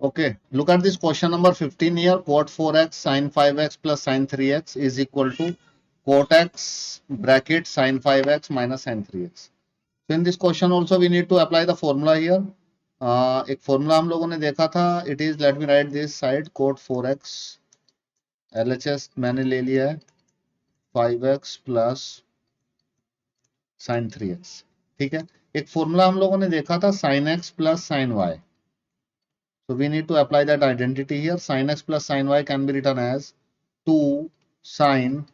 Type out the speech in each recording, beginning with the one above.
Okay, look at this question number 15 here. Cot 4x sin 5x plus sin 3x is equal to cot x bracket sin 5x minus sin 3x. So in this question also we need to apply the formula here. एक formula हम लोगों ने देखा था. It is, let me write this side, cot 4x LHS मैंने ले लिया है 5x plus sin 3x. ठीक है. एक formula हम लोगों ने देखा था sin x plus sin y. So we need to apply that identity here. Sin x plus sin y can be written as 2 sin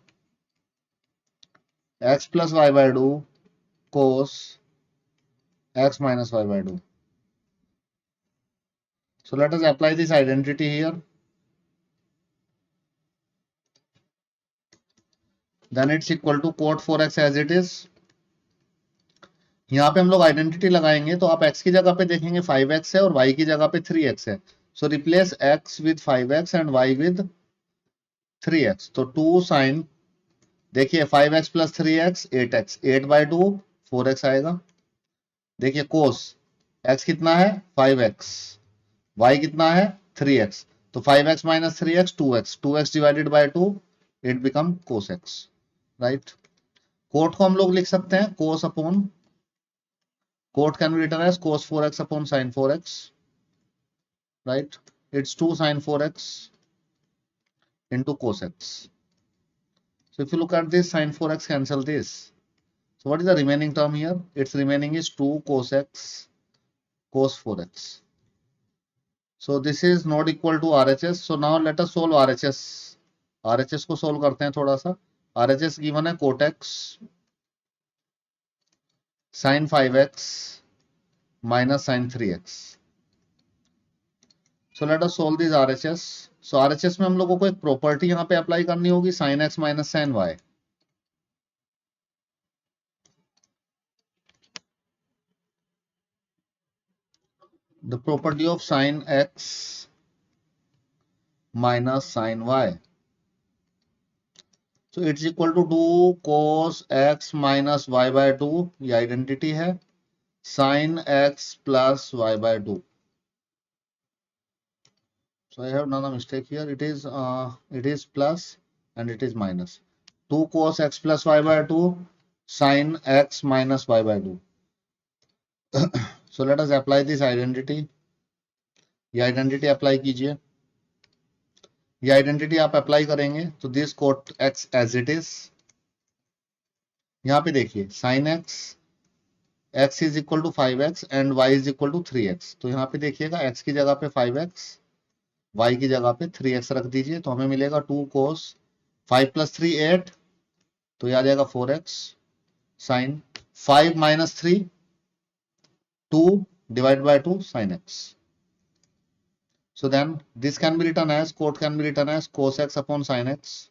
x plus y by 2 cos x minus y by 2. So let us apply this identity here. Then it's equal to cot 4x as it is. यहाँ पे हम लोग identity लगाएंगे तो आप x की जगह पे देखेंगे 5x है और y की जगह पे 3x है. So replace x with 5x and y with 3x. तो 2 sin, देखिए 5x plus 3x 8x, 8 by 2 4x आएगा. देखिए कोस x कितना है 5x, y कितना है 3x, तो 5x minus 3x 2x, 2x divided by 2 it become cos x, right. Cot को हम लोग लिख सकते हैं cos upon, cot can be written as cos 4x upon sin 4x, right. It's 2 sin 4x into cos x. So if you look at this, sin 4x cancel this. So what is the remaining term here? Its remaining is 2 cos x cos 4x. So this is not equal to RHS. So now let us solve RHS. RHS को solve करते हैं थोड़ा सा. RHS given है cot x sin 5x minus sin 3x. So let us solve this RHS. So RHS में हम लोगों को एक प्रॉपर्टी यहाँ पे अप्लाई करनी होगी, sin x minus sin y. The property of sin x minus sin y. So it's equal to 2 cos x minus y by 2, ये आइडेंटिटी है, sin x plus y by 2. So I have done a mistake here. It is plus and it is minus. 2 cos x plus y by 2 sin x minus y by 2. So let us apply this identity. ये identity apply कीजिए. ये identity आप apply करेंगे तो this cot x as it is. यहाँ पे देखिए sin x, x is equal to 5x and y is equal to 3x. तो यहाँ पे देखिएगा x की जगह पे 5x, y की जगह पे 3x रख दीजिए तो हमें मिलेगा 2 cos 5 plus 3 8, तो ये आ जाएगा 4x sin 5 minus 3 2 divided by 2 sin x. So then this can be written as, cot can be written as cos x upon sin x.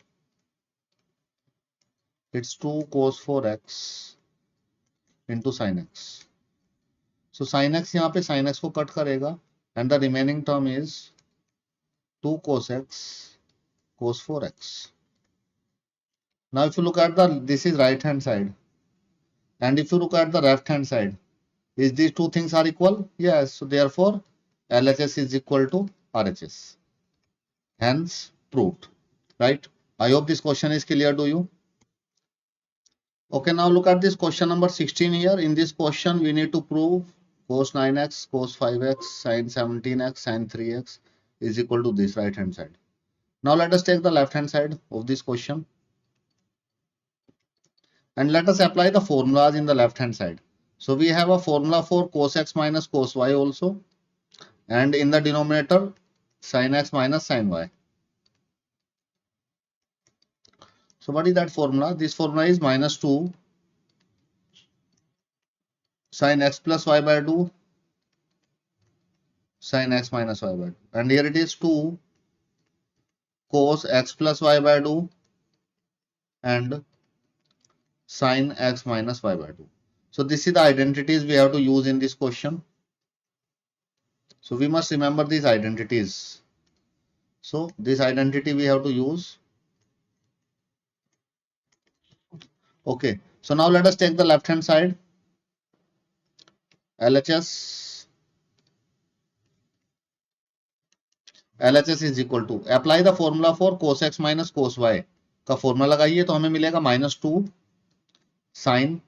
It's 2 cos 4x into sin x. So sin x यहाँ पे sin x को cut करेगा and the remaining term is 2 cos x cos 4x. Now if you look at the, this is right hand side, and if you look at the left hand side, is these two things are equal? Yes. So therefore LHS is equal to RHS. Hence proved, right. I hope this question is clear to you. Okay, now look at this question number 16 here. In this question we need to prove cos 9x cos 5x sin 17x sin 3x is equal to this right hand side. Now let us take the left hand side of this question and let us apply the formulas in the left hand side. So we have a formula for cos x minus cos y also, and in the denominator sin x minus sin y. So what is that formula? This formula is minus 2 sin x plus y by 2 sin x minus y by 2, and here it is 2 cos x plus y by 2 and sin x minus y by 2. So this is the identities we have to use in this question. So we must remember these identities. So this identity we have to use. Okay, so now let us take the left hand side. LHS LHS is equal to, apply the formula for cos x minus cos y का formula लगाइए तो हमें मिलेगा -2 sign,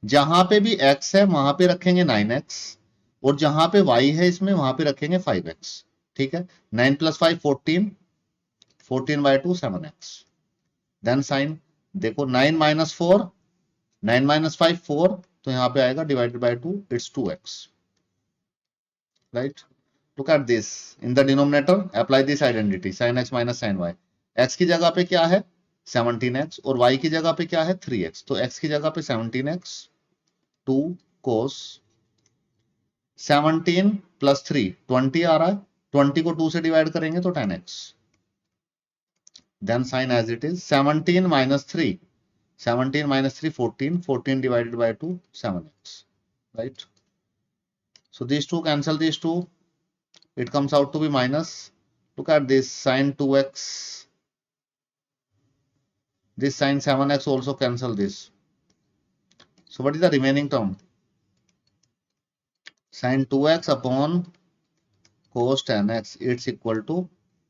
जहां पे भी x है वहां पे रखेंगे 9x और जहां पे y है इसमें वहां पे रखेंगे 5x। ठीक है, 9 + 5 14, 14/2 7x। देन साइन, देखो 9 - 4, 9 - 5 4, तो यहां पे आएगा divided by 2, it's 2x। Right, look at this, in the denominator apply this identity sin x minus sin y। x की जगह पे क्या है 17x और y की जगह पे क्या है 3x, तो x की जगह पे 17x, 2 cos 17 + 3 20 आ रहा है, 20 को 2 से डिवाइड करेंगे तो 10x। Then sign as it is 17 - 3, 17 - 3 14, 14 divided bye 2 7x। Right, so these two cancel these two, it comes out to be minus, look at this, sin 2x, this sin 7x also cancel this, so what is the remaining term, sin 2x upon cos 10x, it's equal to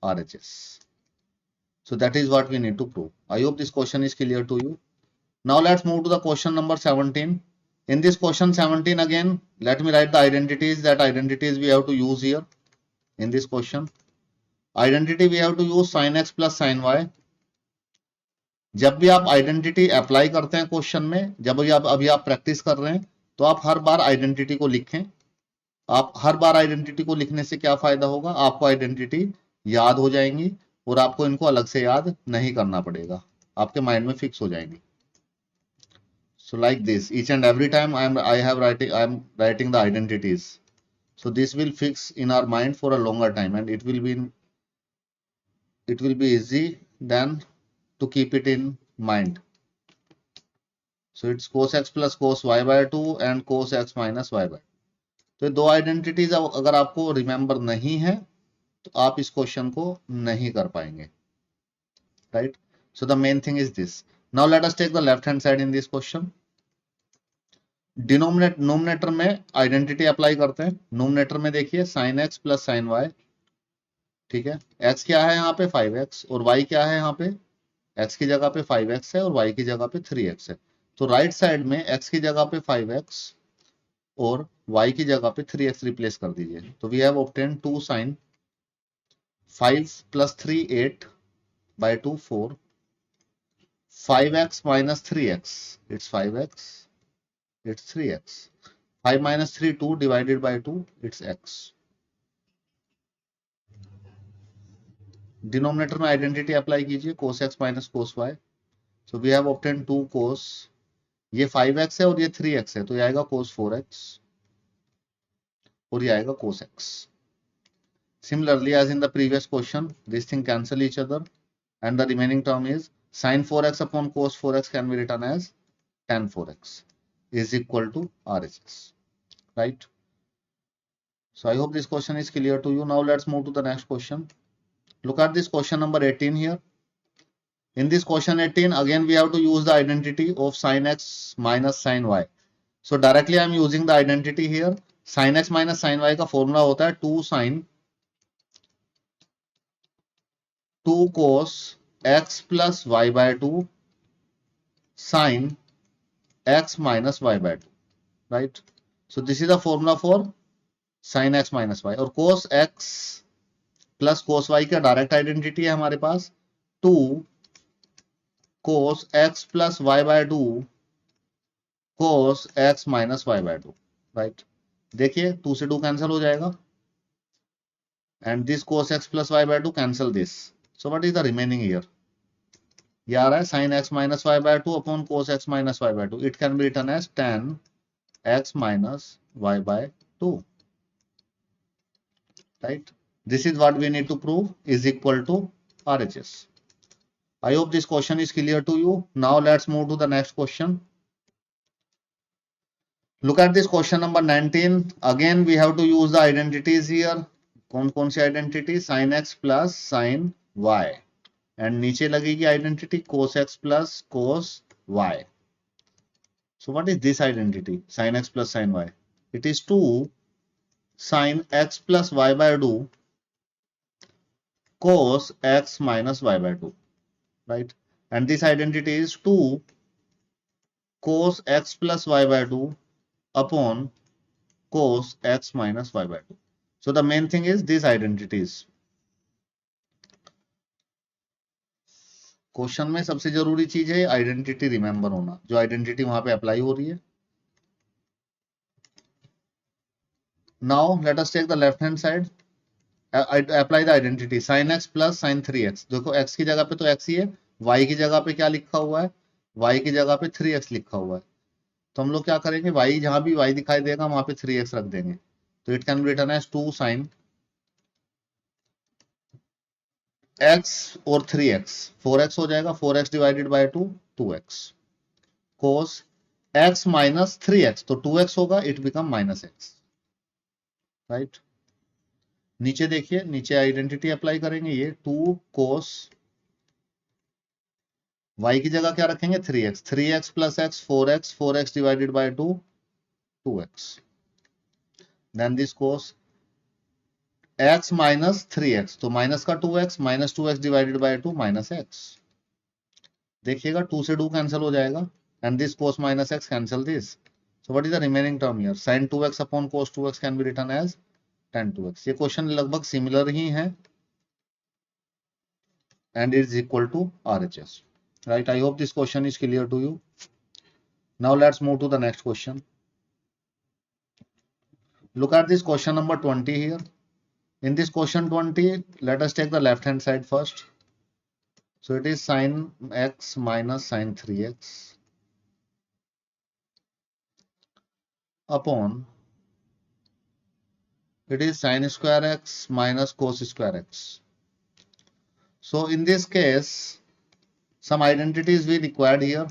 RHS। so that is what we need to prove। I hope this question is clear to you। now let's move to the question number 17। in this question 17 again, let me write the identities, that identities we have to use here in this question। identity we have to use sin x plus sin y। जब भी आप identity apply करते हैं question में, जब भी आप अभी आप प्रैक्टिस कर रहे हैं, तो आप हर बार आइडेंटिटी को लिखें। आप हर बार आइडेंटिटी को लिखने से क्या फायदा होगा, आपको आइडेंटिटी याद हो जाएंगी और आपको इनको अलग से याद नहीं करना पड़ेगा, आपके माइंड में फिक्स हो जाएंगी। So like this, each and every time I am writing the identities, so this will fix in our mind for a longer time and it will be easy than to keep it in mind। so it's cos x plus cos y by 2 and cos x minus y by 2। तो दो identities अगर आपको remember नहीं है तो आप इस question को नहीं कर पाएंगे। Right, so the main thing is this. Now let us take the left hand side in this question. Numerator में आइडेंटिटी अप्लाई करते हैं। नोमिनेटर में देखिए sin x plus sin y। ठीक है, x क्या है यहाँ पे 5x और y क्या है यहाँ पे, x की जगह पे 5x है और y की जगह पे 3x है। तो राइट साइड में x की जगह पे 5x और y की जगह पे 3x रिप्लेस कर दीजिए। तो we have obtain 2 sin 5 + 3 8 by 2 4, 5x minus 3x, it's 5x, it's 3x, 5 minus 3 2 divided by 2, it's x। Denominator में आइडेंटिटी अप्लाई कीजिए cos x minus cos y। so we have obtained 2 cos, ये 5x है और ये 3x है, तो ये आएगा cos 4x और ये आएगा cos x। Similarly as in the previous question, this thing cancel each other and the remaining term is sin 4x upon cos 4x can be written as tan 4x is equal to RHS। right, so I hope this question is clear to you। now let's move to the next question। look at this question number 18 here। in this question 18 again we have to use the identity of sin x minus sin y। so directly I am using the identity here। sin x minus sin y का formula होता है 2 sin 2 cos x plus y by 2 sin x minus y by 2। right, so this is the formula for sin x minus y। और cos x plus cos y का direct identity है हमारे पास 2 cos x plus y by 2 cos x minus y by 2। Right, देखिए 2 से 2 cancel हो जाएगा and this cos x plus y by 2 cancel this. So what is the remaining here, ये आ रहा है sin x minus y by 2 upon cos x minus y by 2। It can be written as tan x minus y by 2। right, this is what we need to prove is equal to RHS। I hope this question is clear to you। now let's move to the next question। look at this question number 19। again we have to use the identities here। कौन सी identity, sin x plus sin y and नीचे लगेगी identity cos x plus cos y। so what is this identity, sin x plus sin y, it is 2 sin x plus y by 2 cos x minus y by 2, right? And this identity is 2 cos x plus y by 2 upon cos x minus y by 2. So the main thing is these identities. Question में सबसे जरूरी चीज है identity remember होना, जो identity वहां पे apply हो रही है. Now let us take the left hand side, apply the identity sin x plus sin 3x. देखो x की जगह पे तो x ही है, y की जगह पे क्या लिखा हुआ है, y की जगह पे 3x लिखा हुआ है. तो हम लोग क्या करेंगे, y जहां भी y दिखाई देगा वहां पे 3x रख देंगे. तो it can be written as 2 sin x और 3x, 4x हो जाएगा, 4x divided by 2 2x cos x minus 3x, तो 2x होगा, it become minus x, right. नीचे देखिए, नीचे आइडेंटिटी अप्लाई करेंगे, ये 2 cos y की जगह क्या रखेंगे 3x, 3x plus x 4x, 4x divided by 2 2x, then this cos x minus 3x, तो माइनस का 2x, minus 2x divided bye 2 minus x. देखिएगा 2 से 2 कैंसिल हो जाएगा, and this cos minus x cancel this. So what is the remaining term here, sin 2x upon cos 2x can be written as tan 2x. ये question लगभग similar ही है, and it is equal to RHS, right? I hope this question is clear to you. Now let's move to the next question. Look at this question number 20 here. In this question 20, let us take the left hand side first. So it is sin x minus sin 3x upon, it is sin square x minus cos square x. So in this case, some identities we required here.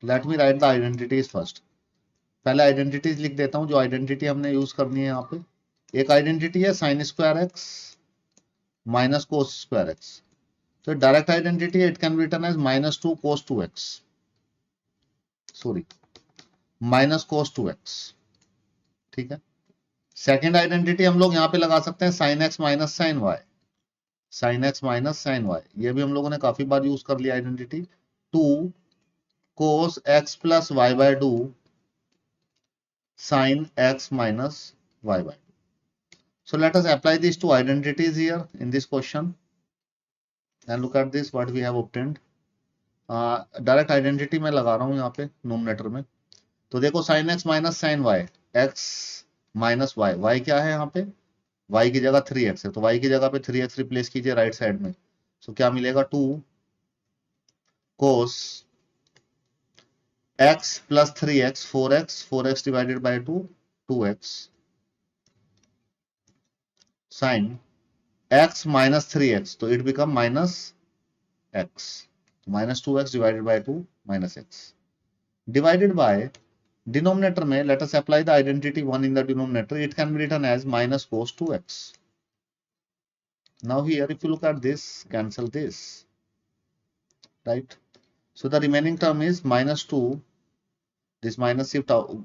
Let me write the identities first. पहले identities लिख देता हूं, जो identity हमने use करनी है यहाँ पे. एक आइडेंटिटी है sin square x minus cos square x. तो डायरेक्ट आइडेंटिटी है, it can be written as minus 2 cos 2x, sorry minus cos 2x, ठीक है. सेकेंड आइडेंटिटी हम लोग यहाँ पे लगा सकते हैं sin x minus sin y, sin x minus sin y. ये भी हम लोगों ने काफी बार यूज कर लिया identity. 2 cos x plus y बाय 2 sin x minus y by 2. So let us apply these two identities here in this question, and look at this what we have obtained. Direct identity मैं लगा रहा हूं यहाँ पे nominator में. तो देखो sin x minus sin y, x minus y, y क्या है यहाँ पे, y की जगह 3x है, तो y की जगह पे 3x रिप्लेस कीजिए राइट साइड में. सो क्या मिलेगा, 2 cos x plus 3x 4x, 4x divided by 2 2x sin x minus 3x, तो it become minus x, minus 2x divided by 2 minus x divided by denominator में let us apply the identity 1 in the denominator, it can be written as minus cos 2x. Now here if you look at this, cancel this, right? So the remaining term is minus 2, this minus shift to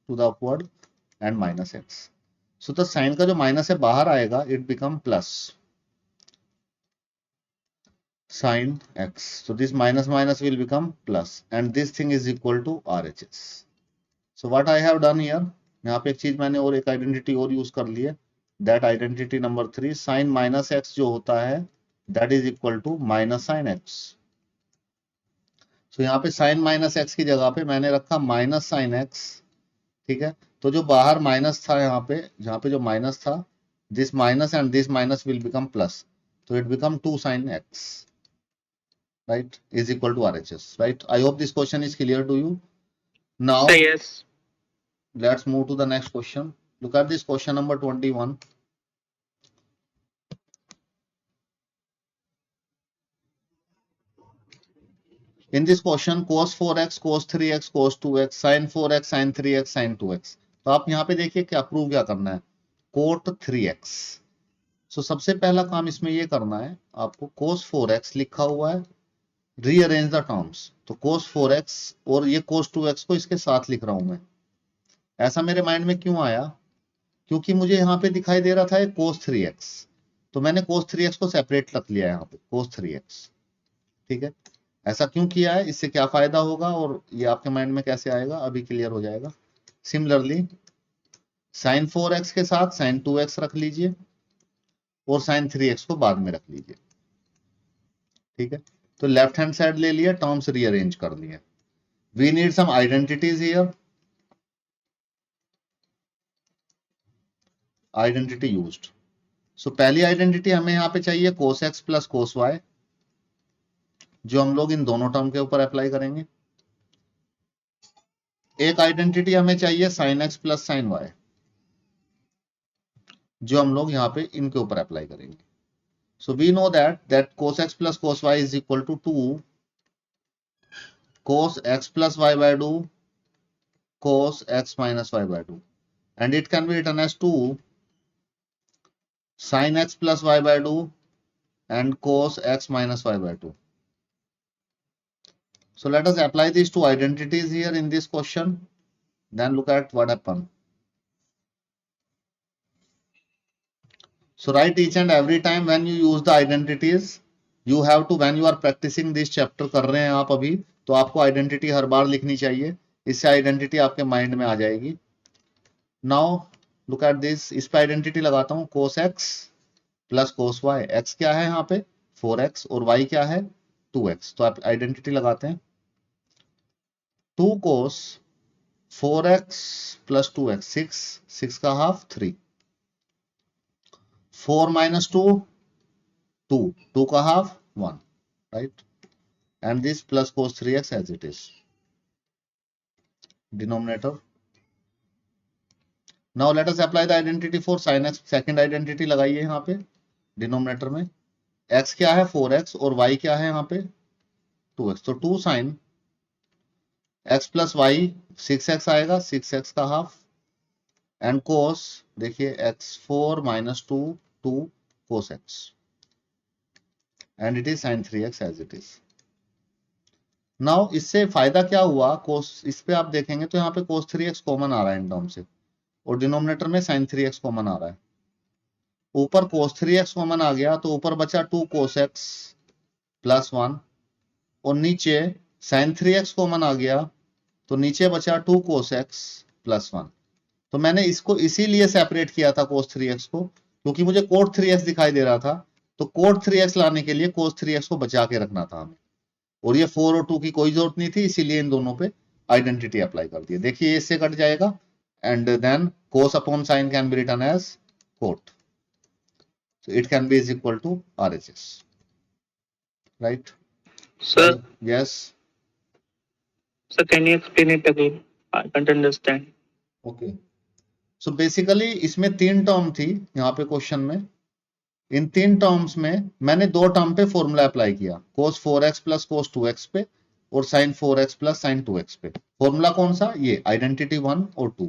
the upward and minus x. So the sign का जो minus है बाहर आएगा, it become plus sin x. So this minus minus will become plus, and this thing is equal to RHS. So what I have done here, यहाँ पे एक चीज मैंने और एक आइडेंटिटी और यूज कर ली है, that identity number 3, sin minus x जो होता है that is equal to minus sin x. तो यहाँ पे sin माइनस एक्स की जगह पे मैंने रखा माइनस साइन एक्स, ठीक है. तो जो बाहर माइनस था यहाँ पे, जहाँ पे जो माइनस था, this minus and this minus will become plus, तो it become 2 sin x, right, is equal to RHS, right. I hope this question is clear to you. Now let's move to the next question. Look at this question number 21. In this question, cos 4x, cos 3x, cos 2x, sin 4x, sin 3x, sin 2x. तो आप यहाँ पे देखिए क्या prove क्या करना है, cot 3x. सो सबसे पहला काम इसमें ये करना है आपको, cos 4x लिखा हुआ है, रीअरेंज द टर्म्स. तो cos 4x और ये cos 2x को इसके साथ लिख रहा हूं मैं. ऐसा मेरे माइंड में क्यों आया, क्योंकि मुझे यहाँ पे दिखाई दे रहा था cos 3x, तो मैंने cos 3x को सेपरेट रख लिया है यहाँ पे, cos 3x। ठीक है, ऐसा क्यों किया है, इससे क्या फायदा होगा और ये आपके माइंड में कैसे आएगा अभी क्लियर हो जाएगा। सिमिलरली sin 4x के साथ sin 2x रख लीजिए और sin 3x को बाद में रख लीजिए। ठीक है, तो लेफ्ट हैंड साइड ले लिया, टर्म्स रीअरेंज कर लिए। We need some identities here, identity used. So पहली आइडेंटिटी हमें यहाँ पे चाहिए cos x plus cos y, जो हम लोग इन दोनों टर्म के ऊपर अप्लाई करेंगे। एक आइडेंटिटी हमें चाहिए sin x plus sin y, जो हम लोग यहाँ पे इनके ऊपर अप्लाई करेंगे। So we know that cos x plus cos y is equal to 2 cos x plus y by 2 cos x minus y by 2, and it can be written as 2 sin x plus y by 2 and cos x minus y by 2. So let us apply these two identities here in this question. Then look at what happened. So write each and every time when you use the identities, you have to, when you are practicing this chapter कर रहे हैं आप अभी, तो आपको identity हर बार लिखनी चाहिए, इससे identity आपके mind में आ जाएगी। Now look at this, इस पे identity लगाता हूँ, cos x plus cos y, x क्या है यहाँ पे 4x और y क्या है 2x, तो आप आइडेंटिटी लगाते हैं 2 cos 4x प्लस 2x 6 का हाफ 3, 4 minus 2 2 का half 1, right, and this plus cos 3x as it is denominator. Now let us apply the identity for sin x, second identity लगाइए यहाँ पे डिनोमिनेटर में, x क्या है 4x और y क्या है यहाँ पे 2x, तो 2 sin x plus Y 6x आएगा, 6x का हाफ, एंड cos देखिए x4 minus 2 2 cos x, and it is sin 3x as it is. Now इससे फायदा क्या हुआ, cos, इस पे आप देखेंगे तो यहाँ पे cos 3x कॉमन आ रहा है इन टर्म से, और डिनोमिनेटर में sin 3x कॉमन आ रहा है। ऊपर cos 3x कॉमन आ गया तो ऊपर बचा 2 cos x प्लस 1, और नीचे sin 3x कॉमन आ गया तो नीचे बचा 2 cos x प्लस 1। तो मैंने इसको इसीलिए सेपरेट किया था cos 3x को, क्योंकि मुझे cot 3x दिखाई दे रहा था, तो cot 3x लाने के लिए cos 3x को बचा के रखना था हमें, और ये 4 और 2 की कोई जरूरत नहीं थी, इसीलिए इन दोनों पे आइडेंटिटी अप्लाई कर दी। देखिए इससे कट जाएगा, and then cos upon sin can be written as cot, so it can be is equal to RHS, right? Sir, yes sir, can you explain it again? I can't understand. okay, so basically इसमें 3 term थी यहाँ पे question में, इन 3 terms में मैंने 2 term पे formula apply किया, cos 4x plus cos 2x पे और sin 4x plus sin 2x पे। फॉर्मूला कौन सा, ये आइडेंटिटी 1 और 2।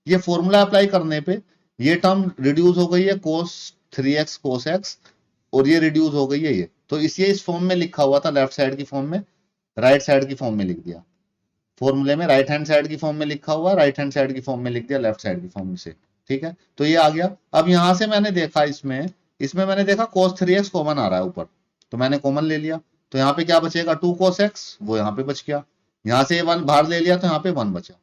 ये फॉर्मूला अप्लाई करने पे ये टर्म रिड्यूस हो गई है cos 3x cos x, और ये रिड्यूस हो गई है ये, तो इसलिए इस फॉर्म में लिखा हुआ था लेफ्ट साइड की फॉर्म में, राइट साइड की फॉर्म में लिख दिया। फॉर्मूले में राइट हैंड साइड की फॉर्म में लिखा हुआ, राइट हैंड साइड की फॉर्म में लिख दिया लेफ्ट साइड की फॉर्म से। ठीक है, तो ये आ गया। अब यहां से मैंने देखा इसमें मैंने देखा cos 3x कॉमन आ रहा है ऊपर, तो मैंने कॉमन ले लिया, तो यहाँ पे क्या बचेगा 2 cos x, वो यहाँ पे बच गया, यहाँ से 1 बाहर ले लिया तो यहाँ पे 1 बचा।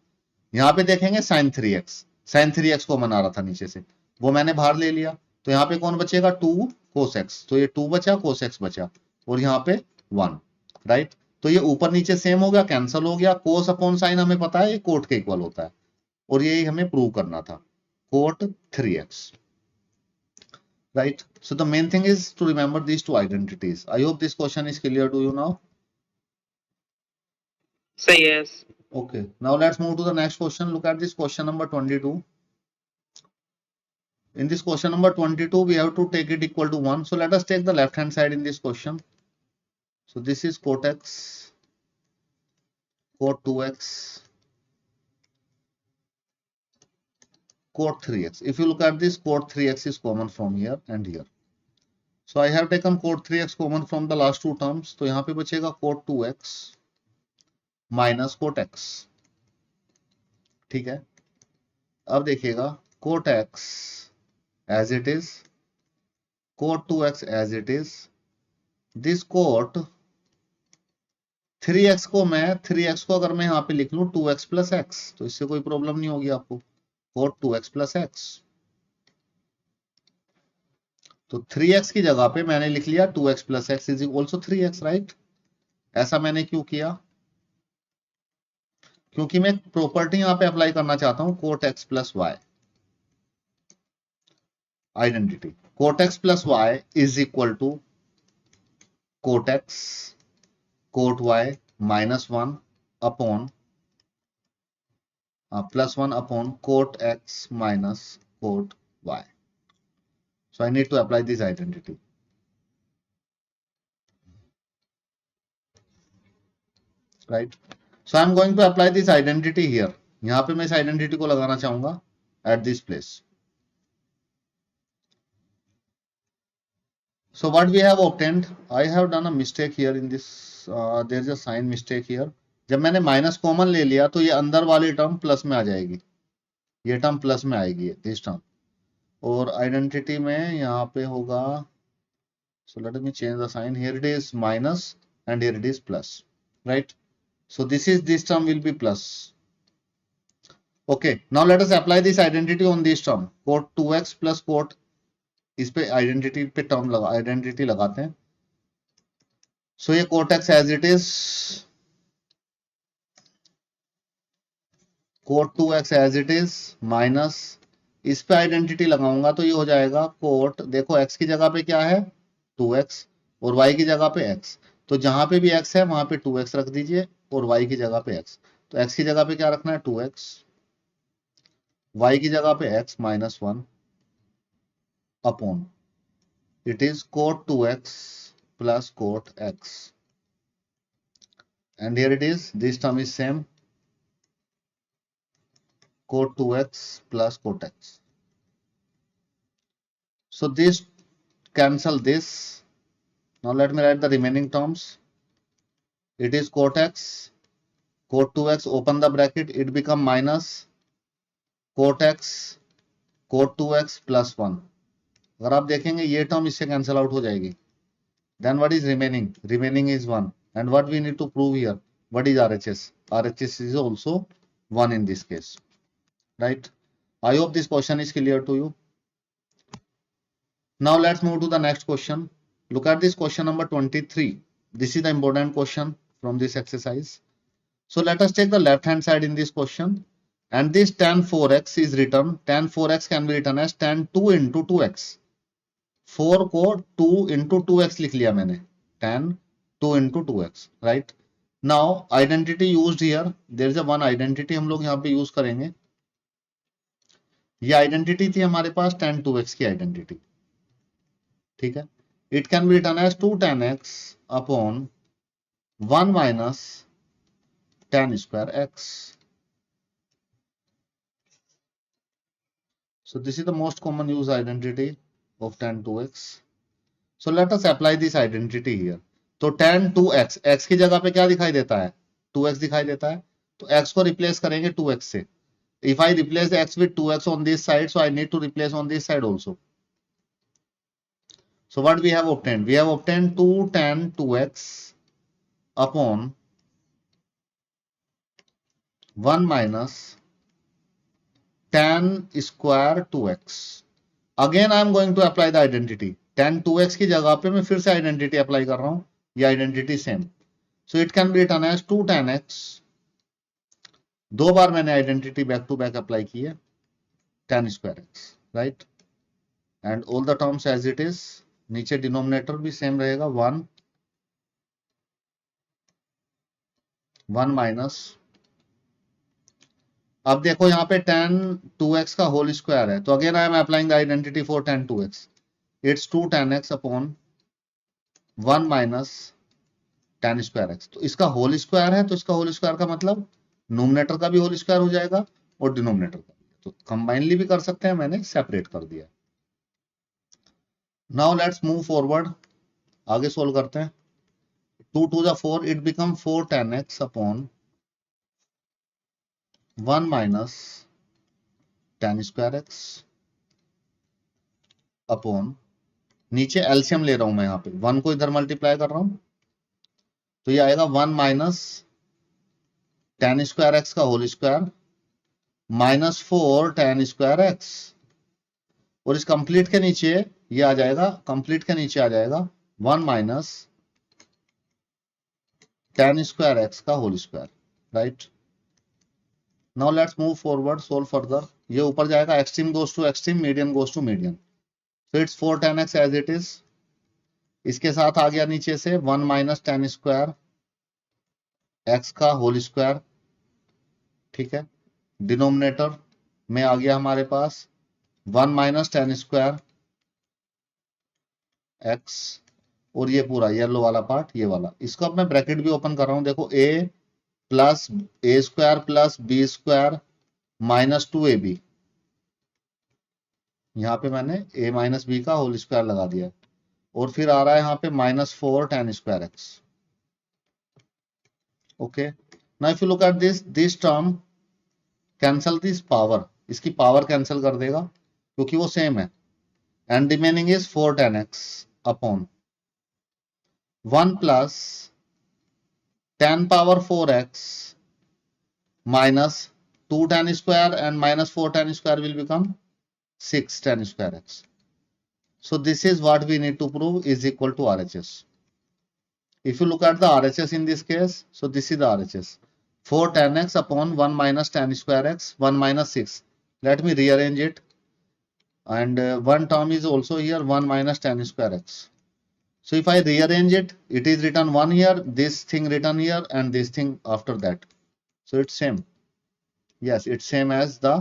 यहाँ पे देखेंगे sin 3x कॉमन आ रहा था नीचे से, वो मैंने बाहर ले लिया, तो यहाँ पे कौन बचेगा 2 cos x, तो ये 2 बचा cos x बचा, और यहाँ पे 1, राइट। तो ये ऊपर नीचे सेम हो गया, कैंसिल हो गया, cos अपॉन sin हमें पता है ये cot के इक्वल होता है, और यही हमें प्रूव करना था, cot 3x, right? So the main thing is to remember these two identities. I hope this question is clear to you now. Sir, yes. Okay, now let's move to the next question. Look at this question number 22. In this question number 22, we have to take it equal to 1. So let us take the left hand side in this question. So this is cot x, cot 2x, cot 3x. If you look at this, cot 3x is common from here and here. So I have taken cot 3x common from the last two terms. तो यहाँ पे बचेगा cot 2x minus cot x। ठीक है, अब देखिएगा cot x as it is cot 2x as it is. This cot 3x को मैं 3x को अगर मैं यहाँ पे लिख लूं 2x प्लस एक्स, तो इससे कोई प्रॉब्लम नहीं होगी आपको. cot 2x प्लस एक्स, तो 3x की जगह पे मैंने लिख लिया 2x plus x is equal to 3x, right. ऐसा मैंने क्यों किया? क्योंकि मैं प्रॉपर्टी यहां पे अप्लाई करना चाहता हूं cot x plus y. Identity cot x plus y is equal to cot x cot y minus 1 upon plus 1 upon cot x minus cot y. So I need to apply this identity. Right? So I'm going to apply this identity here. यहाँ पे मैं इस identity को लगाना चाहूंगा at this place. So what we have obtained, I have done a mistake here in this. There is a sign mistake here. जब मैंने minus common ले लिया तो ये अंदर वाली टर्म प्लस में आ जाएगी, ये टर्म प्लस में आएगी, दिस टर्म. और आइडेंटिटी में यहाँ पे होगा, so let me change the sign. Here it is minus and here it is plus, right? So this term will be plus. Okay, now let us apply this identity on this term. Cot 2x plus cot, इस पे identity पे term लगा, identity लगाते हैं. So ये cot x as it is, cot 2x as it is minus, इस पे identity लगाऊंगा तो ये हो जाएगा cot, देखो x की जगह पे क्या है 2x और y की जगह पे x, तो जहां पे भी x है वहां पे 2x रख दीजिए और y की जगह पे x. तो x की जगह पे क्या रखना है 2x, y की जगह पे x minus 1 upon it is cot 2x plus cot x, and here it is, this term is same, cot 2x plus cot x. So this cancel this. Now let me write the remaining terms. It is cot x, cot 2x, open the bracket, it become minus cot x cot 2x plus 1. अगर आप देखेंगे ये term इससे cancel out हो जाएगी. Then what is remaining? Remaining is 1. And what we need to prove here? What is RHS? RHS is also 1 in this case. Right? I hope this question is clear to you. Now let's move to the next question. Look at this question number 23. This is the important question from this exercise. So let us take the left hand side in this question. And this tan 4x is written. Tan 4x can be written as tan 2 into 2x. 4 को 2 into 2x लिख लिया मैंने, tan 2 into 2x, right? Now identity used here, there is a one identity हम लोग यहाँ पे use करेंगे. ये आइडेंटिटी थी हमारे पास tan 2x की आइडेंटिटी, ठीक है. It can be written as 2 tan x upon 1 minus tan square x. So this is the most common used identity of tan 2x. So let us apply this identity here. तो tan 2x, x की जगह पे क्या दिखाई देता है 2x दिखाई देता है, तो x को रिप्लेस करेंगे 2x से. If I replace x with 2x on this side, so I need to replace on this side also. So what we have obtained? We have obtained 2 tan 2x upon 1 minus tan square 2x. Again I am going to apply the identity. tan 2x की जगह पे मैं फिर से identity apply कर रहा हूं, ये identity same. So it can be written as 2 tan x, दो बार मैंने identity back to back apply की है, tan square x, right. And all the terms as it is, नीचे डिनोमिनेटर भी सेम रहेगा 1 माइनस. अब देखो यहाँ पे tan 2x का होल स्क्वायर है, तो again I am applying the identity for tan 2x. It's 2 tan x upon 1 minus tan square x. तो इसका होल स्क्वायर है, तो इसका होल स्क्वायर का मतलब नोमिनेटर का भी होल स्क्वायर हो जाएगा और डिनोमिनेटर का भी. तो कंबाइनली भी कर सकते हैं, मैंने सेपरेट कर दिया. नाउ लेट्स मूव फॉरवर्ड, आगे सोल्व करते हैं. 2 to the 4, it become 4 tan x upon 1 minus tan square x upon नीचे एलसीएम ले रहा हूं मैं, यहाँ पे 1 को इधर मल्टीप्लाई कर रहा हूं, तो ये आएगा 1 माइनस tan स्क्वायर एक्स का whole square minus 4 tan square x, और इस कंप्लीट के नीचे ये आ जाएगा, कंप्लीट के नीचे आ जाएगा 1 माइनस tan स्क्वायर एक्स का whole square, right. Now let's move forward, solve further. ये ऊपर जाएगा, extreme goes to extreme, median goes to median, so it's 4 tan x as it is। इसके साथ आ गया नीचे से 1 माइनस tan स्क्वायर x का होल स्क्वायर, ठीक है। डिनोमिनेटर में आ गया हमारे पास 1 माइनस tan स्क्वायर x, और ये पूरा येलो वाला पार्ट, ये वाला। इसको अब मैं ब्रैकेट भी ओपन कर रहा हूं, देखो a plus a square plus b square minus 2ab, यहाँ पे मैंने a माइनस बी का होल स्क्वायर लगा दिया, और फिर आ रहा है यहाँ पे minus 4 tan square x. Okay, now if you look at this term cancel this power, इसकी पावर कैंसिल कर देगा क्योंकि वो सेम है, and remaining is 4 tan x upon 1 plus tan power 4x minus 2 tan square, and minus 4 tan square will become 6 tan square x. So this is what we need to prove is equal to RHS. If you look at the RHS in this case, so this is the RHS. 4 tan x upon 1 minus tan square x, 1 minus 6. Let me rearrange it. And one term is also here, 1 minus tan square x. So if I rearrange it, it is written 1 here, this thing written here, and this thing after that. So it's same. Yes, it's same as the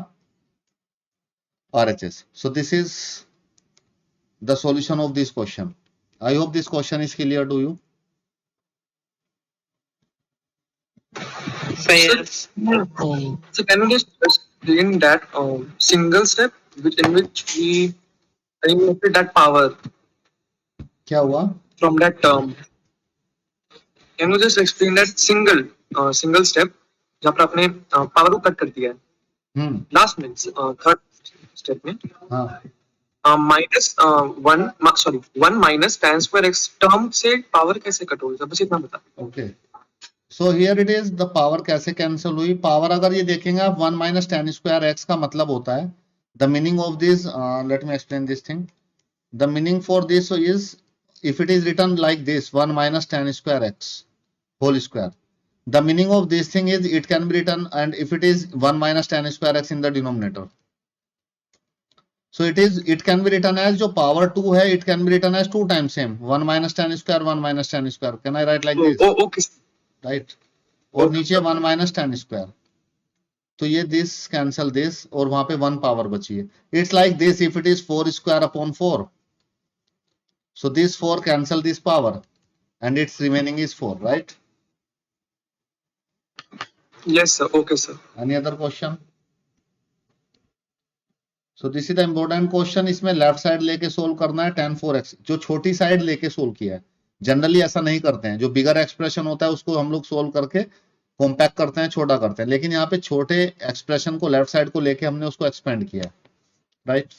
RHS. So this is the solution of this question. I hope this question is clear to you. So yes. So can you just explain that single step in which we eliminated that power क्या हुआ? from that term? Can you just explain that single step जहाँ पर आपने power को cut कर दिया है last में, थर्ड स्टेप में, हाँ, minus 1 minus tan square x term से पावर कैसे कट होगी, बस इतना बता। Okay, so here it is the power कैसे कैंसिल हुई। पावर अगर ये देखेंगे आप 1 माइनस tan स्क्वायर x का मतलब होता है, the meaning of this, let me explain this thing. The meaning for this is if it is written like this 1 minus tan square x whole square, the meaning of this thing is it can be written, and if it is 1 minus tan square x in the denominator, so it can be written as जो power 2 है, it can be written as 2 times same 1 minus tan square 1 minus tan square, can I write like this? Okay, right, और नीचे 1 minus tan square, तो ये this cancel this, और वहां पे 1 power बची है। it's like this if it is 4 square upon 4, so this 4 cancel this power and its remaining is 4, right? yes sir, okay sir. Any other question? So this is the important question। इसमें left side लेके solve करना है tan 4x, जो छोटी side लेके solve किया है। Generally ऐसा नहीं करते हैं, जो बिगर एक्सप्रेशन होता है उसको हम लोग सोल्व करके कॉम्पैक्ट करते हैं, छोटा करते हैं, लेकिन यहाँ पे छोटे एक्सप्रेशन को लेफ्ट साइड को लेके हमने उसको एक्सपेंड किया है, राइट।